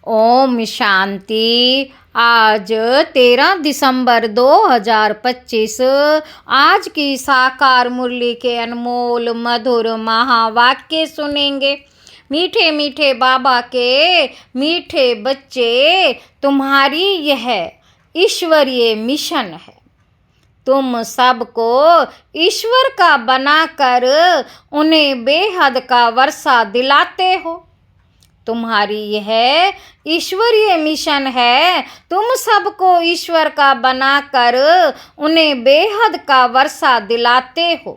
ओम शांति। आज 13 दिसंबर 2025 आज की साकार मुरली के अनमोल मधुर महावाक्य सुनेंगे। मीठे मीठे बाबा के मीठे बच्चे, तुम्हारी यह ईश्वरीय मिशन है। तुम सबको ईश्वर का बनाकर उन्हें बेहद का वर्षा दिलाते हो। तुम्हारी यह ईश्वरीय मिशन है। तुम सबको ईश्वर का बनाकर उन्हें बेहद का वर्षा दिलाते हो।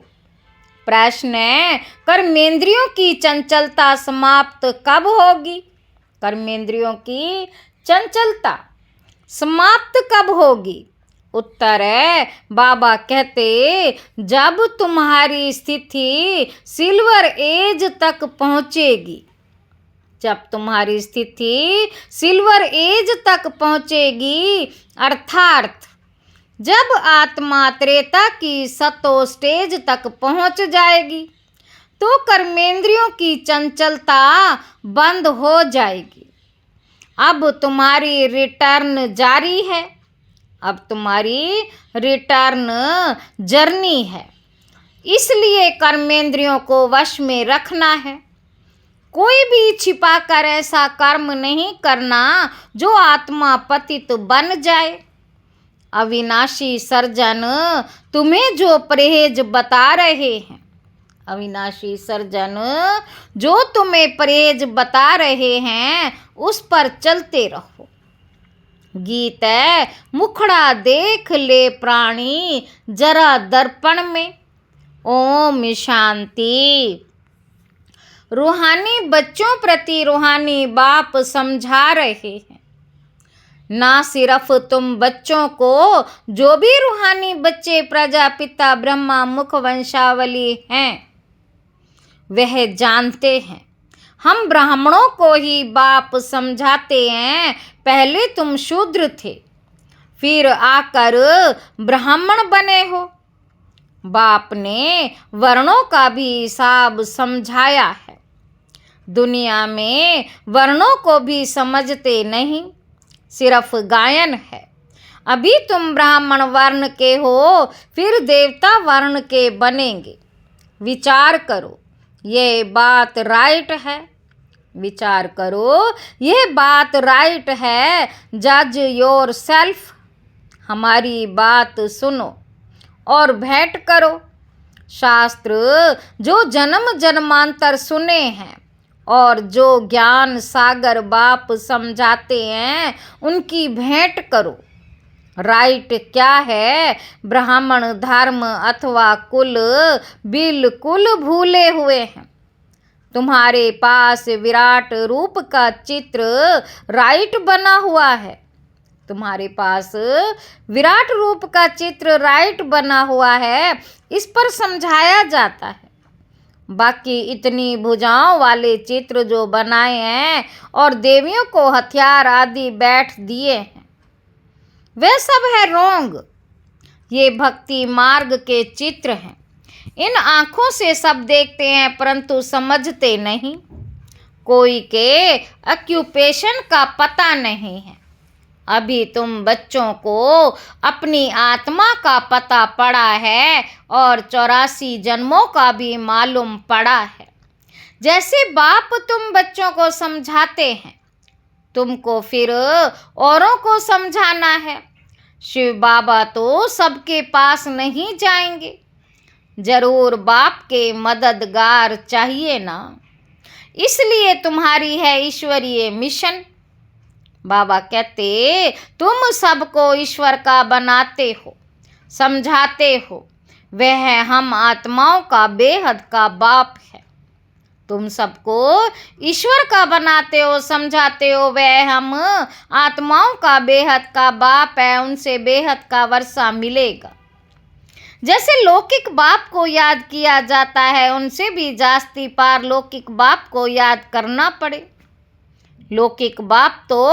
प्रश्न है, कर्मेंद्रियों की चंचलता समाप्त कब होगी? कर्मेंद्रियों की चंचलता समाप्त कब होगी? उत्तर है, बाबा कहते जब तुम्हारी स्थिति सिल्वर एज तक पहुंचेगी। जब तुम्हारी स्थिति सिल्वर एज तक पहुंचेगी, अर्थात जब आत्मा त्रेता की सतो स्टेज तक पहुंच जाएगी, तो कर्मेंद्रियों की चंचलता बंद हो जाएगी। अब तुम्हारी रिटर्न जारी है। अब तुम्हारी रिटर्न जर्नी है। इसलिए कर्मेंद्रियों को वश में रखना है। कोई भी छिपाकर ऐसा कर्म नहीं करना जो आत्मा पतित बन जाए। अविनाशी सर्जन तुम्हें जो परहेज बता रहे हैं, अविनाशी सर्जन जो तुम्हें परहेज बता रहे हैं, उस पर चलते रहो। गीत है, मुखड़ा देख ले प्राणी जरा दर्पण में। ओम शांति। रूहानी बच्चों प्रति रूहानी बाप समझा रहे हैं। ना सिर्फ तुम बच्चों को, जो भी रूहानी बच्चे प्रजापिता ब्रह्मा मुख वंशावली हैं, वह जानते हैं। हम ब्राह्मणों को ही बाप समझाते हैं। पहले तुम शूद्र थे, फिर आकर ब्राह्मण बने हो। बाप ने वर्णों का भी हिसाब समझाया है। दुनिया में वर्णों को भी समझते नहीं, सिर्फ गायन है। अभी तुम ब्राह्मण वर्ण के हो, फिर देवता वर्ण के बनेंगे। विचार करो, ये बात राइट है। विचार करो, ये बात राइट है। जज योर सेल्फ। हमारी बात सुनो और भेंट करो। शास्त्र जो जन्म जन्मांतर सुने हैं और जो ज्ञान सागर बाप समझाते हैं, उनकी भेंट करो। राइट क्या है? ब्राह्मण धर्म अथवा कुल बिल्कुल भूले हुए हैं। तुम्हारे पास विराट रूप का चित्र राइट बना हुआ है। तुम्हारे पास विराट रूप का चित्र राइट बना हुआ है। इस पर समझाया जाता है। बाकी इतनी भुजाओं वाले चित्र जो बनाए हैं और देवियों को हथियार आदि बैठ दिए हैं, वे सब है रोंग। ये भक्ति मार्ग के चित्र हैं। इन आँखों से सब देखते हैं परंतु समझते नहीं। कोई के ऑक्यूपेशन का पता नहीं है। अभी तुम बच्चों को अपनी आत्मा का पता पड़ा है और 84 जन्मों का भी मालूम पड़ा है। जैसे बाप तुम बच्चों को समझाते हैं, तुमको फिर औरों को समझाना है। शिव बाबा तो सबके पास नहीं जाएंगे। जरूर बाप के मददगार चाहिए ना। इसलिए तुम्हारी है ईश्वरीय मिशन। बाबा कहते तुम सबको ईश्वर का बनाते हो, समझाते हो। वह हम आत्माओं का बेहद का बाप है। तुम सबको ईश्वर का बनाते हो, समझाते हो। वह हम आत्माओं का बेहद का बाप है। उनसे बेहद का वर्षा मिलेगा। जैसे लौकिक बाप को याद किया जाता है, उनसे भी जास्ती पार लौकिक बाप को याद करना पड़े। लौकिक बाप तो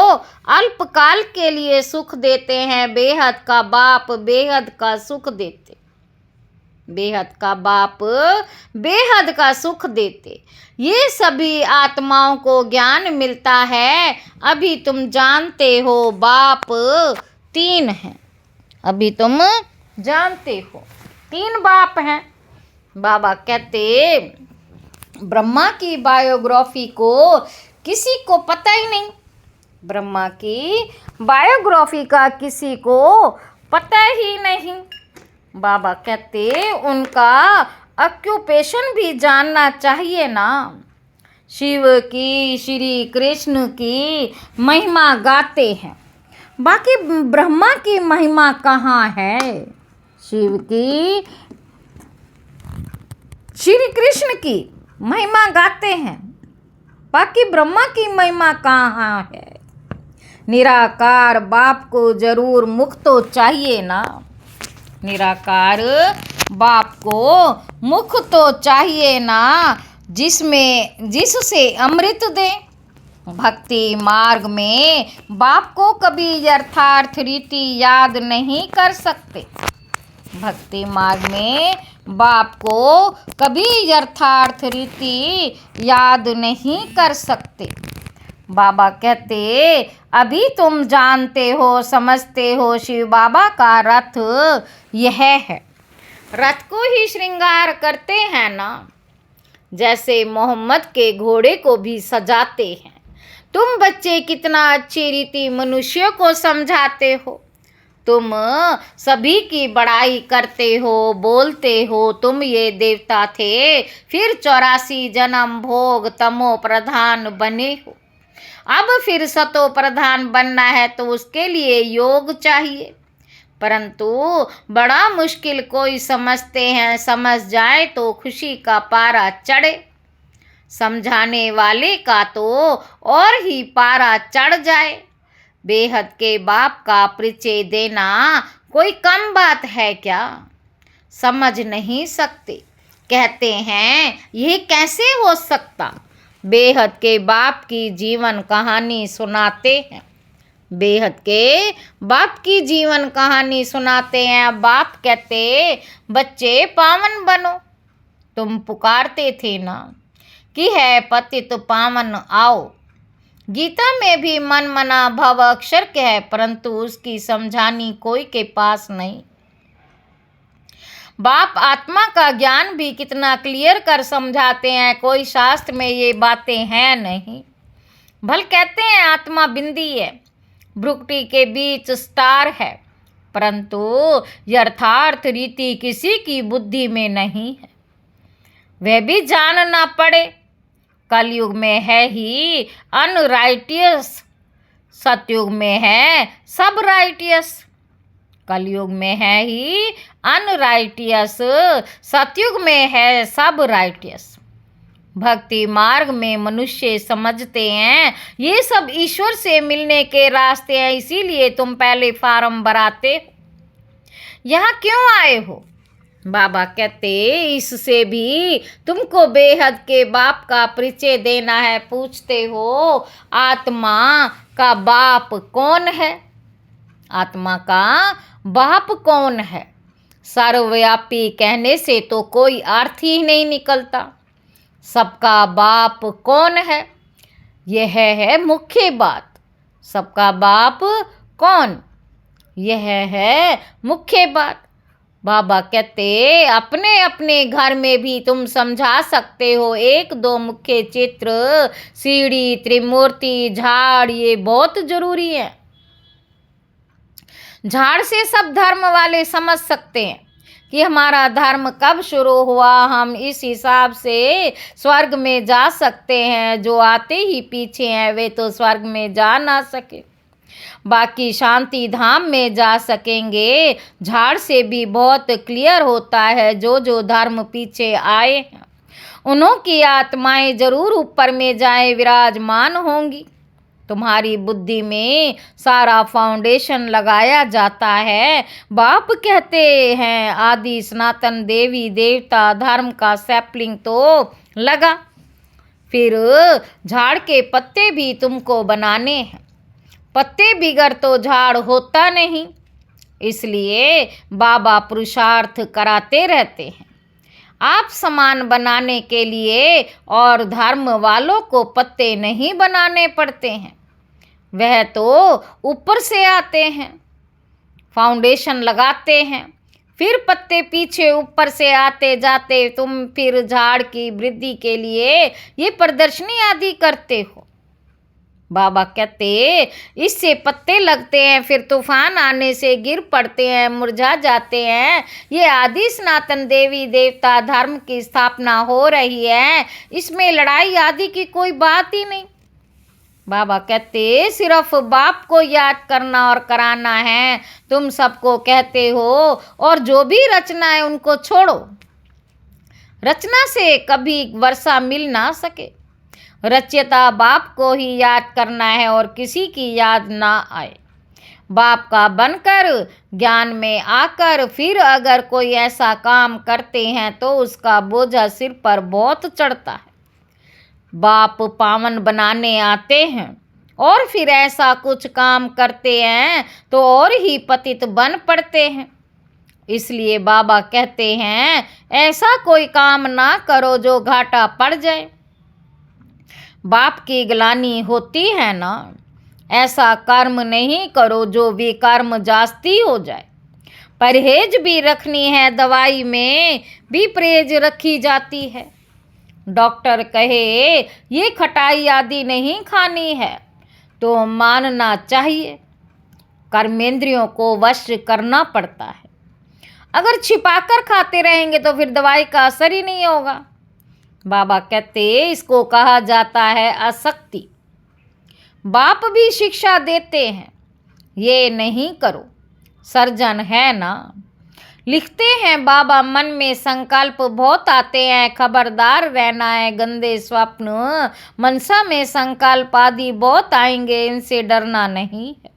अल्पकाल के लिए सुख देते हैं। बेहद का बाप बेहद का सुख देते। बेहद का बाप बेहद का सुख देते। ये सभी आत्माओं को ज्ञान मिलता है। अभी तुम जानते हो बाप 3 हैं। अभी तुम जानते हो 3 बाप हैं। बाबा कहते ब्रह्मा की बायोग्राफी को किसी को पता ही नहीं। ब्रह्मा की बायोग्राफी का किसी को पता ही नहीं। बाबा कहते उनका ऑक्यूपेशन भी जानना चाहिए ना। शिव की, श्री कृष्ण की महिमा गाते हैं, बाकी ब्रह्मा की महिमा कहाँ है? शिव की, श्री कृष्ण की महिमा गाते हैं, बाकी ब्रह्मा की महिमा कहाँ है? निराकार बाप को जरूर मुख तो चाहिए ना। निराकार बाप को मुख तो चाहिए ना, जिससे अमृत दे। भक्ति मार्ग में बाप को कभी यथार्थ रीति याद नहीं कर सकते। भक्ति मार्ग में बाप को कभी यथार्थ रीति याद नहीं कर सकते। बाबा कहते अभी तुम जानते हो, समझते हो, शिव बाबा का रथ यह है। रथ को ही श्रृंगार करते हैं ना, जैसे मोहम्मद के घोड़े को भी सजाते हैं। तुम बच्चे कितना अच्छी रीति मनुष्यों को समझाते हो। तुम सभी की बड़ाई करते हो, बोलते हो तुम ये देवता थे, फिर 84 जन्म भोग तमो प्रधान बने हो। अब फिर सतो प्रधान बनना है तो उसके लिए योग चाहिए, परंतु बड़ा मुश्किल कोई समझते हैं। समझ जाए तो खुशी का पारा चढ़े, समझाने वाले का तो और ही पारा चढ़ जाए। बेहद के बाप का परिचय देना कोई कम बात है क्या? समझ नहीं सकते, कहते हैं यह कैसे हो सकता। बेहद के बाप की जीवन कहानी सुनाते हैं। बेहद के बाप की जीवन कहानी सुनाते हैं। बाप कहते बच्चे पावन बनो। तुम पुकारते थे ना कि है पतित पावन आओ। गीता में भी मन मना भव अक्षर के है, परंतु उसकी समझानी कोई के पास नहीं। बाप आत्मा का ज्ञान भी कितना क्लियर कर समझाते हैं, कोई शास्त्र में ये बातें हैं नहीं। भल कहते हैं आत्मा बिंदी है, भ्रुकुटी के बीच स्टार है, परंतु यथार्थ रीति किसी की बुद्धि में नहीं है। वह भी जानना पड़े। कलयुग में है ही अनराइटियस, सतयुग में है सब राइटियस। कलयुग में है ही अनराइटियस, सतयुग में है सब राइटियस। भक्ति मार्ग में मनुष्य समझते हैं ये सब ईश्वर से मिलने के रास्ते हैं, इसीलिए तुम पहले फार्म भराते हो। यहाँ क्यों आए हो? बाबा कहते इससे भी तुमको बेहद के बाप का परिचय देना है। पूछते हो आत्मा का बाप कौन है? आत्मा का बाप कौन है? सर्वव्यापी कहने से तो कोई अर्थ ही नहीं निकलता। सबका बाप कौन है? यह है मुख्य बात। सबका बाप कौन? यह है मुख्य बात। बाबा कहते अपने अपने घर में भी तुम समझा सकते हो। 1-2 मुख्य चित्र, सीढ़ी, त्रिमूर्ति, झाड़, ये बहुत जरूरी है। झाड़ से सब धर्म वाले समझ सकते हैं कि हमारा धर्म कब शुरू हुआ। हम इस हिसाब से स्वर्ग में जा सकते हैं। जो आते ही पीछे हैं वे तो स्वर्ग में जा ना सके, बाकी शांति धाम में जा सकेंगे। झाड़ से भी बहुत क्लियर होता है जो जो धर्म पीछे आए हैं उन्हों की आत्माएं जरूर ऊपर में जाए विराजमान होंगी। तुम्हारी बुद्धि में सारा फाउंडेशन लगाया जाता है। बाप कहते हैं आदि सनातन देवी देवता धर्म का सैपलिंग तो लगा, फिर झाड़ के पत्ते भी तुमको बनाने हैं। पत्ते बिगड़ तो झाड़ होता नहीं। इसलिए बाबा पुरुषार्थ कराते रहते हैं। आप समान बनाने के लिए और धर्म वालों को पत्ते नहीं बनाने पड़ते हैं, वह तो ऊपर से आते हैं। फाउंडेशन लगाते हैं, फिर पत्ते पीछे ऊपर से आते जाते, तुम फिर झाड़ की वृद्धि के लिए ये प्रदर्शनी आदि करते हो। बाबा कहते इससे पत्ते लगते हैं, फिर तूफान आने से गिर पड़ते हैं, मुरझा जाते हैं। ये आदि सनातन देवी देवता धर्म की स्थापना हो रही है, इसमें लड़ाई आदि की कोई बात ही नहीं। बाबा कहते सिर्फ बाप को याद करना और कराना है। तुम सबको कहते हो और जो भी रचना है उनको छोड़ो। रचना से कभी वर्षा मिल ना सके। रचयिता बाप को ही याद करना है और किसी की याद ना आए। बाप का बनकर ज्ञान में आकर फिर अगर कोई ऐसा काम करते हैं तो उसका बोझा सिर पर बहुत चढ़ता है। बाप पावन बनाने आते हैं और फिर ऐसा कुछ काम करते हैं तो और ही पतित बन पड़ते हैं। इसलिए बाबा कहते हैं ऐसा कोई काम ना करो जो घाटा पड़ जाए। बाप की ग्लानि होती है ना, ऐसा कर्म नहीं करो जो विकर्म जास्ती हो जाए। परहेज भी रखनी है, दवाई में भी परहेज रखी जाती है। डॉक्टर कहे ये खटाई आदि नहीं खानी है तो मानना चाहिए। कर्मेंद्रियों को वश करना पड़ता है। अगर छिपाकर खाते रहेंगे तो फिर दवाई का असर ही नहीं होगा। बाबा कहते इसको कहा जाता है आसक्ति। बाप भी शिक्षा देते हैं, ये नहीं करो, सर्जन है ना। लिखते हैं बाबा मन में संकल्प बहुत आते हैं, खबरदार रहना है। गंदे स्वप्न मनसा में संकल्प आदि बहुत आएंगे, इनसे डरना नहीं है।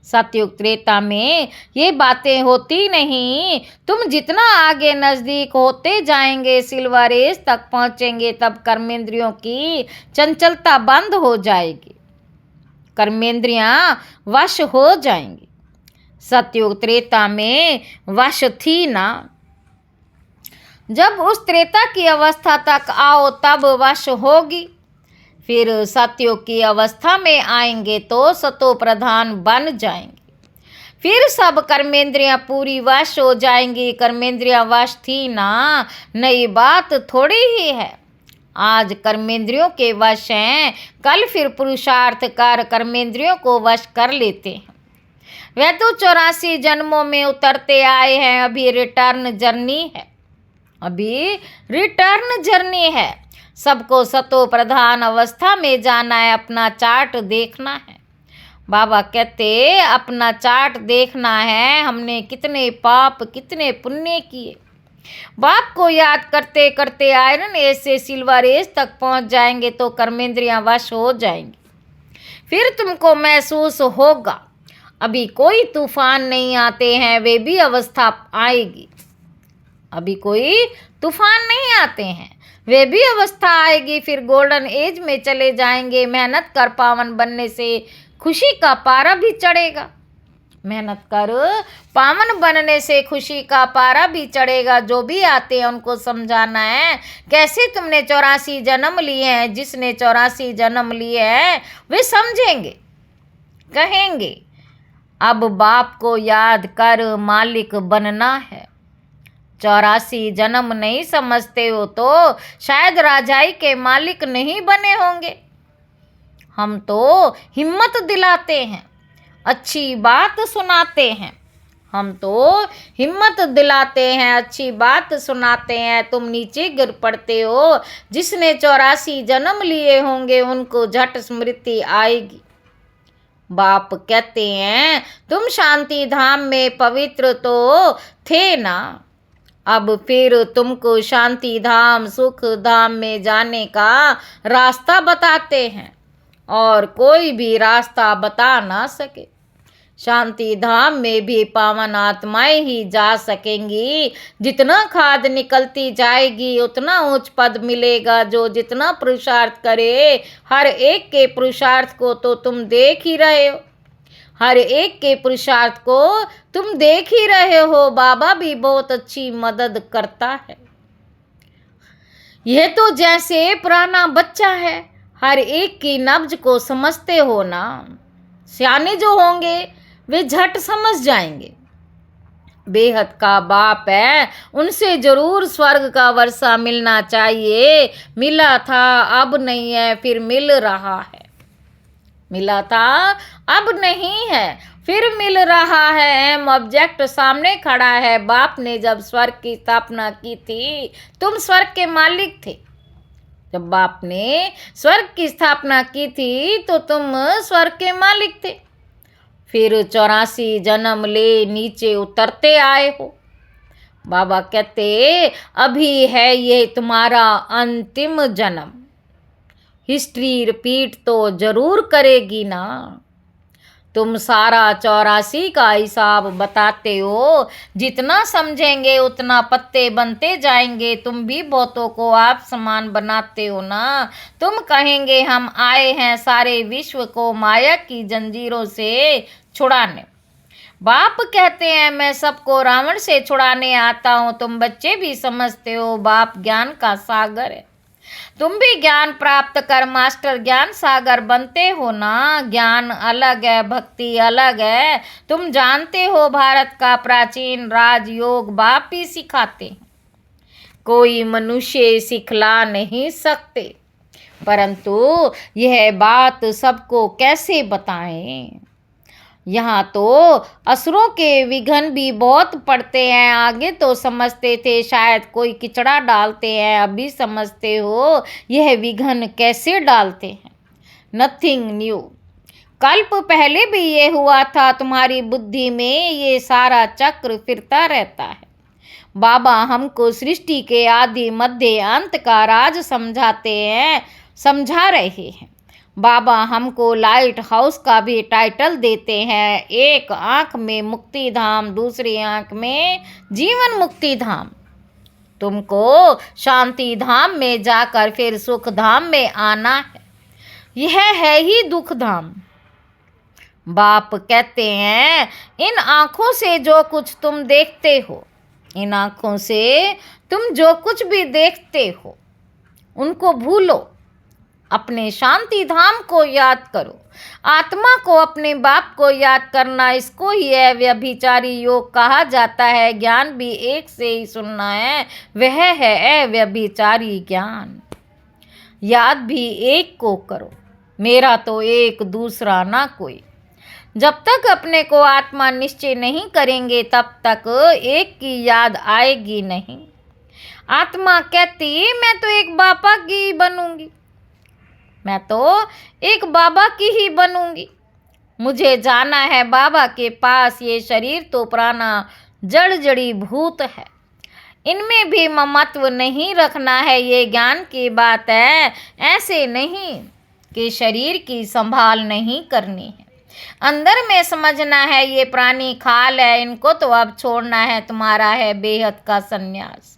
सतयुग त्रेता में ये बातें होती नहीं। तुम जितना आगे नजदीक होते जाएंगे, सिल्वर एज तक पहुंचेंगे, तब कर्मेंद्रियों की चंचलता बंद हो जाएगी, कर्मेंद्रियां वश हो जाएंगी। सतयुग त्रेता में वश थी ना। जब उस त्रेता की अवस्था तक आओ तब वश होगी। फिर सतयुग की अवस्था में आएंगे तो सतो प्रधान बन जाएंगे। फिर सब कर्मेंद्रियां पूरी वश हो जाएंगी। कर्मेंद्रियां वश थी ना, नई बात थोड़ी ही है। आज कर्मेंद्रियों के वश हैं, कल फिर पुरुषार्थ कर कर्मेंद्रियों को वश कर लेते हैं। वह तो 84 जन्मों में उतरते आए हैं, अभी रिटर्न जर्नी है, अभी रिटर्न जर्नी है। सबको सतो प्रधान अवस्था में जाना है, अपना चार्ट देखना है। बाबा कहते अपना चार्ट देखना है, हमने कितने पाप कितने पुण्य किए। बाप को याद करते करते आयरन एज से सिल्वर एज तक पहुंच जाएंगे तो कर्मेंद्रियां वश हो जाएंगी। फिर तुमको महसूस होगा अभी कोई तूफान नहीं आते हैं, वे भी अवस्था आएगी। अभी कोई तूफान नहीं आते हैं, वे भी अवस्था आएगी। फिर गोल्डन एज में चले जाएंगे। मेहनत कर पावन बनने से खुशी का पारा भी चढ़ेगा। मेहनत कर पावन बनने से खुशी का पारा भी चढ़ेगा। जो भी आते हैं उनको समझाना है कैसे तुमने 84 जन्म लिए हैं। जिसने 84 जन्म लिए हैं वे समझेंगे, कहेंगे अब बाप को याद कर मालिक बनना है। 84 जन्म नहीं समझते हो तो शायद राजाई के मालिक नहीं बने होंगे। हम तो हिम्मत दिलाते हैं, अच्छी बात सुनाते हैं। हम तो हिम्मत दिलाते हैं, अच्छी बात सुनाते हैं। तुम नीचे गिर पड़ते हो। जिसने 84 जन्म लिए होंगे उनको झट स्मृति आएगी। बाप कहते हैं तुम शांति धाम में पवित्र तो थे ना, अब फिर तुमको शांति धाम सुख धाम में जाने का रास्ता बताते हैं और कोई भी रास्ता बता ना सके। शांति धाम में भी पावन आत्माएं ही जा सकेंगी। जितना खाद निकलती जाएगी उतना उच्च पद मिलेगा। जो जितना पुरुषार्थ करे, हर एक के पुरुषार्थ को तो तुम देख ही रहे हो। हर एक के पुरुषार्थ को तुम देख ही रहे हो। बाबा भी बहुत अच्छी मदद करता है। यह तो जैसे पुराना बच्चा है, हर एक की नब्ज को समझते हो ना। सियाने जो होंगे वे झट समझ जाएंगे। बेहद का बाप है, उनसे जरूर स्वर्ग का वर्षा मिलना चाहिए। मिला था अब नहीं है, फिर मिल रहा है। मिला था अब नहीं है, फिर मिल रहा है। एम ऑब्जेक्ट सामने खड़ा है। बाप ने जब स्वर्ग की स्थापना की थी, तुम स्वर्ग के मालिक थे। जब बाप ने स्वर्ग की स्थापना की थी तो तुम स्वर्ग के मालिक थे। फिर 84 जन्म ले नीचे उतरते आए हो। बाबा कहते अभी है ये तुम्हारा अंतिम जन्म। हिस्ट्री रिपीट तो जरूर करेगी ना। तुम सारा 84 का हिसाब बताते हो। जितना समझेंगे उतना पत्ते बनते जाएंगे। तुम भी बहुतों को आप समान बनाते हो ना। तुम कहेंगे हम आए हैं सारे विश्व को माया की जंजीरों से छुड़ाने। बाप कहते हैं मैं सबको रावण से छुड़ाने आता हूँ। तुम बच्चे भी समझते हो बाप ज्ञान का सागर है। तुम भी ज्ञान प्राप्त कर मास्टर ज्ञान सागर बनते हो ना। ज्ञान अलग है, भक्ति अलग है। तुम जानते हो भारत का प्राचीन राजयोग बाप ही सिखाते हैं। कोई मनुष्य सिखला नहीं सकते, परंतु यह बात सबको कैसे बताएं। यहाँ तो असुरों के विघन भी बहुत पड़ते हैं। आगे तो समझते थे शायद कोई किचड़ा डालते हैं, अभी समझते हो यह विघन कैसे डालते हैं। Nothing new. कल्प पहले भी ये हुआ था। तुम्हारी बुद्धि में ये सारा चक्र फिरता रहता है। बाबा हमको सृष्टि के आदि मध्य अंत का राज समझा रहे हैं। बाबा हमको लाइट हाउस का भी टाइटल देते हैं। एक आंख में मुक्ति धाम, दूसरी आंख में जीवन मुक्ति धाम। तुमको शांति धाम में जाकर फिर सुख धाम में आना है। यह है ही दुख धाम। बाप कहते हैं इन आंखों से जो कुछ तुम देखते हो, इन आंखों से तुम जो कुछ भी देखते हो उनको भूलो। अपने शांति धाम को याद करो। आत्मा को अपने बाप को याद करना, इसको ही अव्यभिचारी योग कहा जाता है। ज्ञान भी एक से ही सुनना है, वह है अव्यभिचारी ज्ञान। याद भी एक को करो, मेरा तो एक दूसरा ना कोई। जब तक अपने को आत्मा निश्चय नहीं करेंगे तब तक एक की याद आएगी नहीं। आत्मा कहती मैं तो एक बाबा की ही बनूंगी, मैं तो एक बाबा की ही बनूंगी। मुझे जाना है बाबा के पास। ये शरीर तो पुराना जड़ जड़ी भूत है, इनमें भी ममत्व नहीं रखना है। ये ज्ञान की बात है, ऐसे नहीं कि शरीर की संभाल नहीं करनी है। अंदर में समझना है ये प्राणी खाल है, इनको तो अब छोड़ना है। तुम्हारा है बेहद का संन्यास।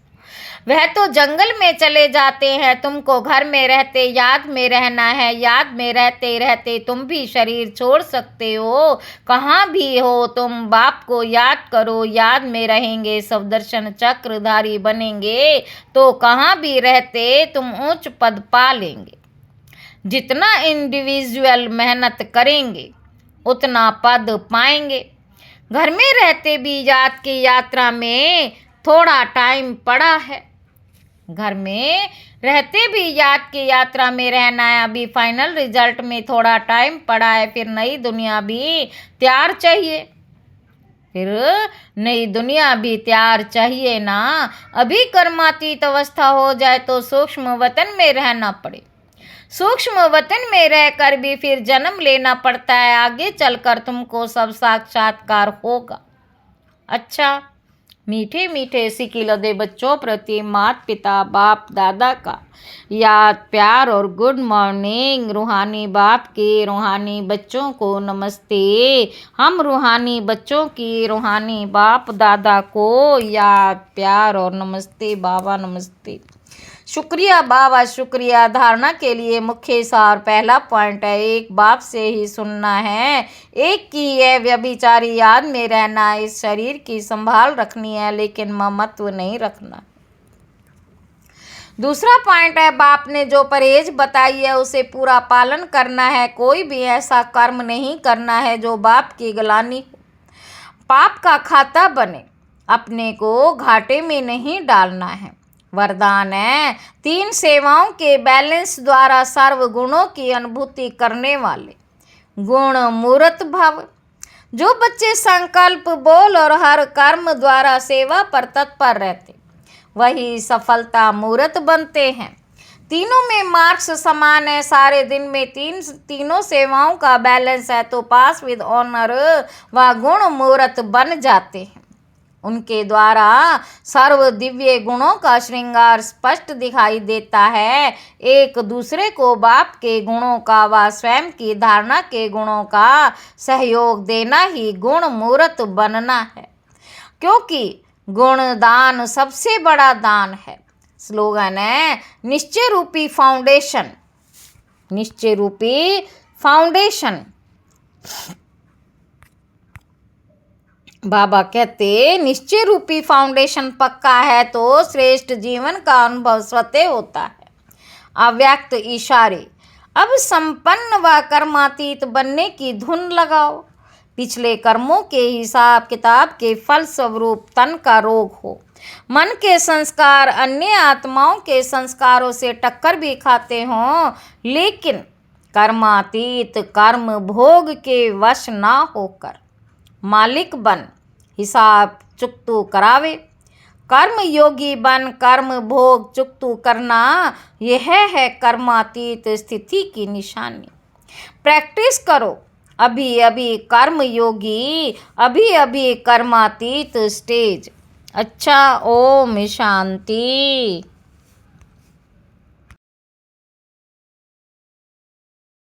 वह तो जंगल में चले जाते हैं, तुमको घर में रहते याद में रहना है। याद में रहते रहते तुम भी शरीर छोड़ सकते हो। कहाँ भी हो तुम बाप को याद करो। याद में रहेंगे सब दर्शन चक्रधारी बनेंगे तो कहाँ भी रहते तुम उच्च पद पा लेंगे। जितना इंडिविजुअल मेहनत करेंगे उतना पद पाएंगे। घर में रहते भी याद की यात्रा में थोड़ा टाइम पड़ा है। घर में रहते भी याद की यात्रा में रहना है। अभी फाइनल रिजल्ट में थोड़ा टाइम पड़ा है। फिर नई दुनिया भी तैयार चाहिए। फिर नई दुनिया भी तैयार चाहिए ना। अभी कर्मातीत अवस्था हो जाए तो सूक्ष्म वतन में रहना पड़े। सूक्ष्म वतन में रहकर भी फिर जन्म लेना पड़ता है। आगे चलकर तुमको सब साक्षात्कार होगा। अच्छा, मीठे मीठे सिकिलदे बच्चों प्रति माता पिता बाप दादा का याद प्यार और गुड मॉर्निंग। रूहानी बाप के रूहानी बच्चों को नमस्ते। हम रूहानी बच्चों की रूहानी बाप दादा को याद प्यार और नमस्ते। बाबा नमस्ते। शुक्रिया बाबा, शुक्रिया। धारणा के लिए मुख्य सार पहला पॉइंट है, एक बाप से ही सुनना है, एक की यह व्यभिचारी याद में रहना, इस शरीर की संभाल रखनी है लेकिन ममत्व नहीं रखना। दूसरा पॉइंट है, बाप ने जो परहेज बताई है उसे पूरा पालन करना है, कोई भी ऐसा कर्म नहीं करना है जो बाप की गिलानी हो, पाप का खाता बने, अपने को घाटे में नहीं डालना है। वरदान है, 3 सेवाओं के बैलेंस द्वारा सर्व गुणों की अनुभूति करने वाले गुण मूर्त भव। जो बच्चे संकल्प, बोल और हर कर्म द्वारा सेवा पर तत्पर रहते वही सफलता मूर्त बनते हैं। तीनों में मार्क्स समान है, सारे दिन में तीनों सेवाओं का बैलेंस है तो पास विद ऑनर व गुण मूर्त बन जाते हैं। उनके द्वारा सर्व दिव्य गुणों का श्रृंगार स्पष्ट दिखाई देता है। एक दूसरे को बाप के गुणों का व स्वयं की धारणा के गुणों का सहयोग देना ही गुण मूर्त बनना है, क्योंकि गुण दान सबसे बड़ा दान है। स्लोगन है, निश्चय रूपी फाउंडेशन, निश्चय रूपी फाउंडेशन। बाबा कहते, निश्चय रूपी फाउंडेशन पक्का है तो श्रेष्ठ जीवन का अनुभव स्वतः होता है। अव्यक्त इशारे, अब संपन्न व कर्मातीत बनने की धुन लगाओ। पिछले कर्मों के हिसाब किताब के फल स्वरूप तन का रोग हो, मन के संस्कार अन्य आत्माओं के संस्कारों से टक्कर भी खाते हों, लेकिन कर्मातीत कर्म भोग के वश ना होकर मालिक बन हिसाब चुकतू करावे। कर्म योगी बन कर्म भोग चुकतू करना, यह है कर्मातीत स्थिति की निशानी। प्रैक्टिस करो, अभी अभी कर्म योगी, अभी अभी कर्मातीत स्टेज। अच्छा, ओम शांति।